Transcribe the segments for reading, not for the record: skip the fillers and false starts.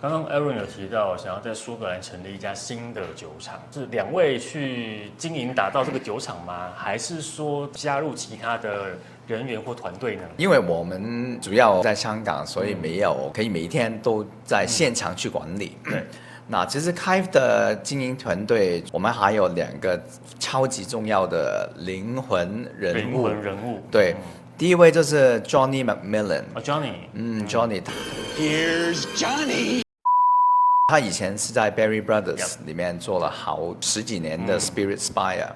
刚刚 Aaron 有提到想要在苏格兰成立一家新的酒厂，是两位去经营打造这个酒厂吗？还是说加入其他的人员或团队呢？因为我们主要在香港，所以没有可以每一天都在现场去管理。对。那其实 Kive 的经营团队，我们还有2个超级重要的灵魂人物。对。第一位就是 Johnny McMillan。Johnny。Here's Johnny。他以前是在 Berry Brothers 里面做了好10几年的 Spirit Spire，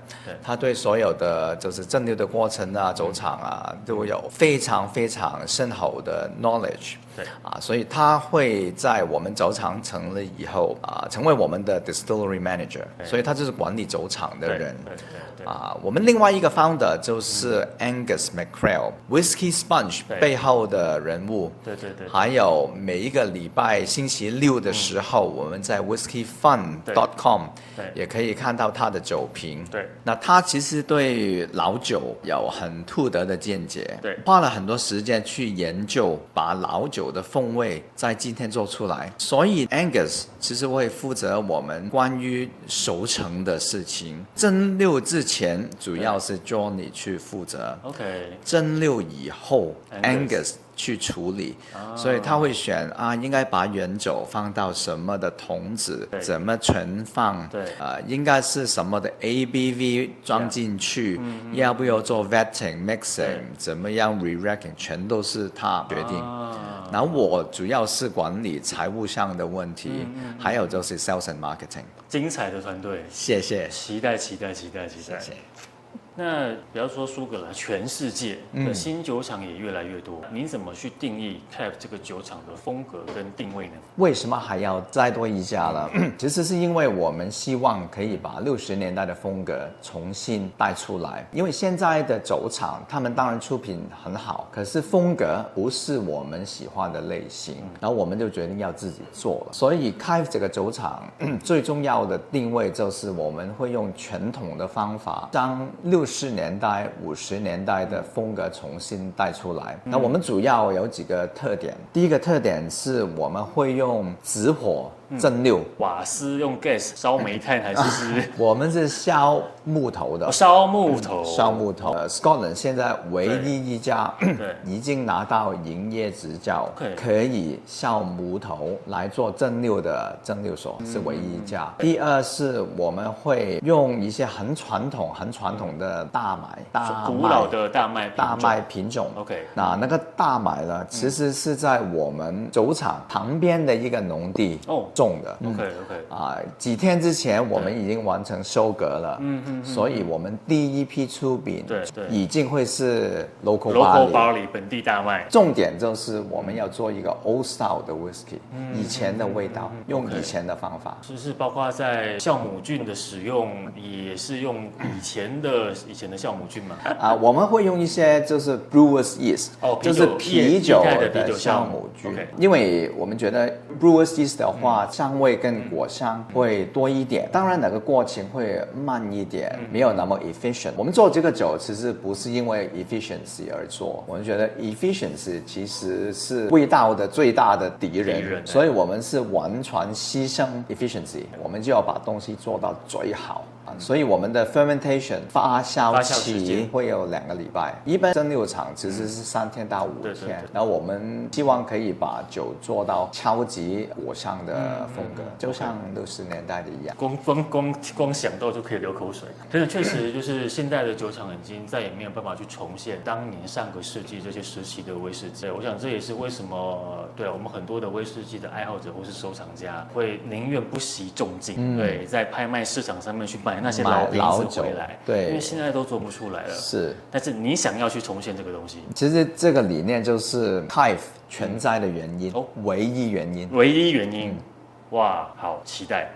他对所有的就是蒸馏的过程啊、酒厂啊都有非常非常深厚的 knowledge。对所以他会在我们酒厂成立以后成为我们的 distillery manager， 所以他就是管理酒厂的人。我们另外一个 founder 就是 Angus McCrail Whisky Sponge 背后的人物。对。还有每一个礼拜星期六的时候，我们在 whiskyfun.com 也可以看到他的酒评。对，那他其实对老酒有很独特的见解，对，花了很多时间去研究，把老酒的风味在今天做出来。所以 Angus 其实会负责我们关于熟成的事情。蒸馏之前主要是 Johnny 去负责 ，OK。蒸馏以后 Angus 去处理，所以他会选应该把原酒放到什么的桶子，怎么存放，应该是什么的 ABV 装进去，要不要做 vetting mixing， 怎么样 re-racking， 全都是他决定。然后我主要是管理财务上的问题，还有就是 sales and marketing。精彩的团队，谢谢，期待。谢谢。那比方说苏格兰，全世界的新酒厂也越来越多，您怎么去定义 Kive 这个酒厂的风格跟定位呢？为什么还要再多一家呢？其实是因为我们希望可以把60年代的风格重新带出来。因为现在的酒厂，他们当然出品很好，可是风格不是我们喜欢的类型，然后我们就决定要自己做了。所以 Kive 这个酒厂最重要的定位就是我们会用传统的方法将60年代、50年代的风格重新带出来。那我们主要有几个特点。第一个特点是我们会用直火蒸馏。瓦斯用 gas 烧煤炭还是我们是烧木头的。烧木头。Scotland 现在唯一一家已经拿到营业执照，可以烧木头来做蒸馏的蒸馏所，是唯一一家。第二是我们会用一些很传统的大麦，古老的大麦品种。OK。那个大麦呢，其实是在我们酒厂旁边的一个农地种的。OK。几天之前我们已经完成收割了。所以我们第一批出品已经会是 local barley 本地大麦。重点就是我们要做一个 old style 的 whisky，以前的味道，用以前的方法。就是包括在酵母菌的使用，也是用以前的酵母菌嘛？我们会用一些就是 brewers yeast，就是啤酒的酵母菌。因为我们觉得 brewers yeast 的话，香味跟果香会多一点，当然那个过程会慢一点，没有那么 efficient。我们做这个酒其实不是因为 efficiency 而做，我们觉得 efficiency 其实是味道的最大的敌人，所以我们是完全牺牲 efficiency， 我们就要把东西做到最好。所以我们的 fermentation 发酵期会有2个礼拜，一般蒸馏厂其实是3天到5天。然后我们希望可以把酒做到超级果香的风格，就像60年代的一样。光想到就可以流口水。真的确实就是现在的酒厂已经再也没有办法去重现当年上个世纪这些时期的威士忌。我想这也是为什么我们很多的威士忌的爱好者或是收藏家会宁愿不惜重金，在拍卖市场上面去买那些老瓶子回来，因为现在都做不出来了。是，但是你想要去重现这个东西，其实这个理念就是 Kive 存在的原因，唯一原因。哇，好期待。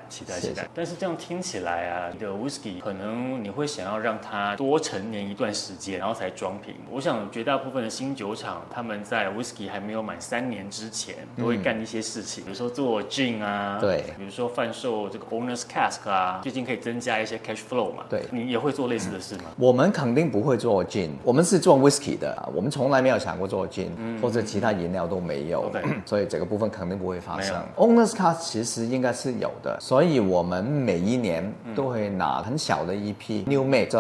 但是这样听起来啊，你的 whisky 可能你会想要让它多陈年一段时间，然后才装瓶。我想绝大部分的新酒厂，他们在 whisky 还没有满3年之前，都会干一些事情，比如说做 gin 啊，对，比如说贩售这个 owner's cask 啊，最近可以增加一些 cash flow 嘛。对，你也会做类似的事吗？我们肯定不会做 gin， 我们是做 whisky 的，我们从来没有想过做 gin，或者其他饮料都没有，所以这个部分肯定不会发生。owner's cask 其实应该是有的，所以我们每一年都会拿很小的一批 new make，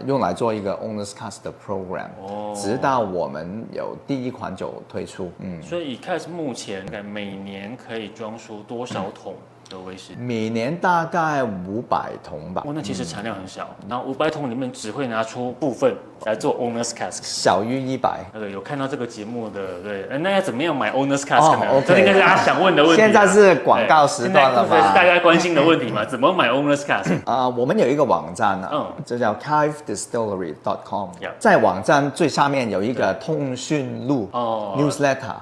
用来做一个 owner's cask 的 program，直到我们有第一款酒推出。所以Cask目前每年可以装出多少桶的威士忌？每年大概500桶吧。那其实产量很小，然后500桶里面只会拿出部分来做 owner's cask， 小于100。有看到这个节目的，对，那要怎么样买 owner's cask 呢？这应该是大家想问的问题。现在是广告时段了吧？是大家关心的问题嘛？怎么买 owner's cask？我们有一个网站这叫 kivedistillery.com， 在网站最下面有一个通讯录newsletter，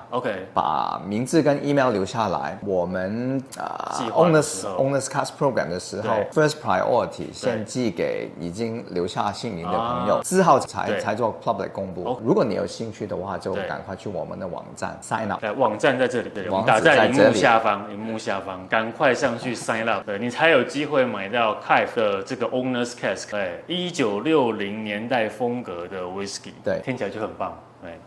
把名字跟 email 留下来，我们owner's cask program 的时候 ，first priority 先寄给已经留下姓名的朋友，之后才做 public 公布。如果你有兴趣的话，就赶快去我们的网站 sign up。网站在这里，我们打在荧幕下方，赶快上去 sign up， 你才有机会买到 Kive 的这个 owner's cask， 1960年代风格的 whisky， 对，听起来就很棒，对。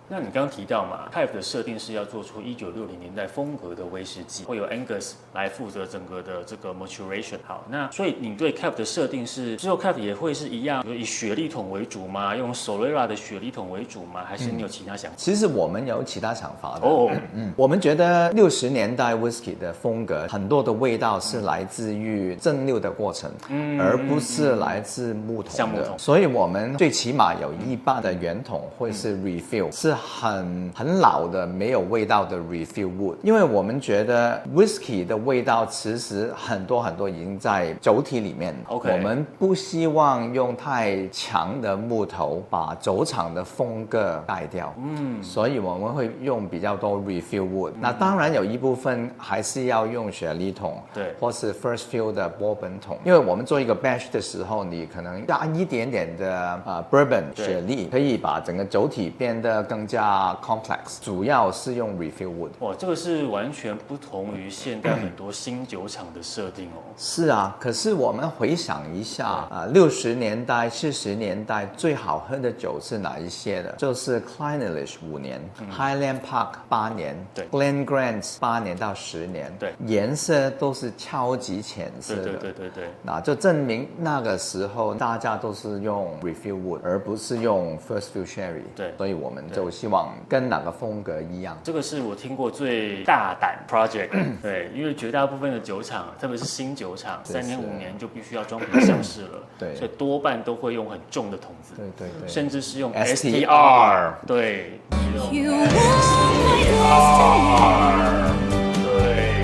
那你刚刚提到嘛 ，Kive 的设定是要做出1960年代风格的威士忌，会有 Angus 来负责整个的这个 maturation。好，那所以你对 Kive 的设定是之后 Kive 也会是一样，以雪莉桶为主吗？用 Solera 的雪莉桶为主吗？还是你有其他想法？其实我们有其他想法的。我们觉得60年代 whisky 的风格很多的味道是来自于蒸馏的过程，而不是来自木桶的。所以我们最起码有一半的原桶会是 refill， 是很老的没有味道的 refill wood， 因为我们觉得 whisky 的味道其实很多已经在酒体里面。我们不希望用太强的木头把酒厂的风格盖掉，所以我们会用比较多 refill wood。那当然有一部分还是要用雪莉桶，对，或是 first fill 的波本桶，因为我们做一个 batch 的时候，你可能加一点点的bourbon 雪莉，可以把整个酒体变得更加 complex， 主要是用 refill wood。哇，这个是完全不同于现在很多新酒厂的设定哦。是啊，可是我们回想一下，60年代、70年代最好喝的酒是哪一些的？就是 Clynelish 5年，Highland Park 8年，对 ，Glengrant 8年到10年，对，颜色都是超级浅色的，对，那就证明那个时候大家都是用 refill wood， 而不是用 first fill sherry， 对，所以我们就希望跟哪个风格一样。这个是我听过最大胆 project， 对，因为绝大部分的酒厂，特别是新酒厂，3年5年就必须要装瓶上市了，对，所以多半都会用很重的桶子，对，甚至是用 STR， 对，用 STR， 对，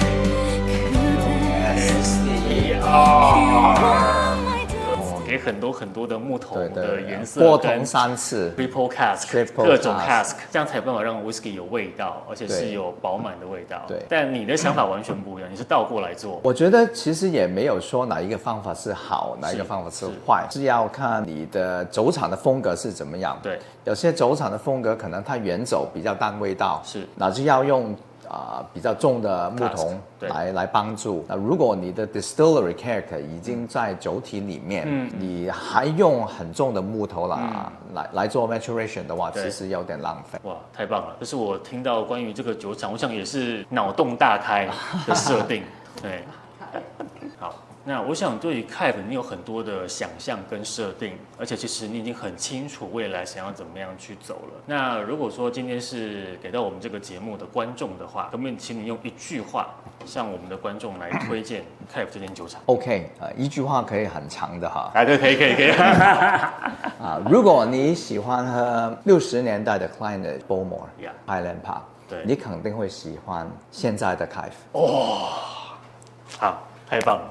用 STR。给很多的木头的颜色，过桶3次 ，triple cask， 各种 cask， 这样才有办法让 whisky 有味道，而且是有饱满的味道。对，但你的想法完全不一样，你是倒过来做。我觉得其实也没有说哪一个方法是好，哪一个方法是坏，是要看你的酒厂的风格是怎么样。对，有些酒厂的风格可能它原酒比较淡味道，是，那就要用比较重的木桶来帮助。那如果你的 distillery character 已经在酒体里面，你还用很重的木头来做 maturation 的话，其实有点浪费。哇，太棒了！这是我听到关于这个酒厂，我想也是脑洞大开的设定。对，好。那我想对于 Kive 你有很多的想象跟设定，而且其实你已经很清楚未来想要怎么样去走了。那如果说今天是给到我们这个节目的观众的话，可不可以请你用一句话向我们的观众来推荐 Kive 这间酒厂 ？OK， 一句话可以很长的哈。对，可以。如果你喜欢喝60年代的 Clynelish Bowmore、Highland Park， 对，你肯定会喜欢现在的 Kive。好。太棒了！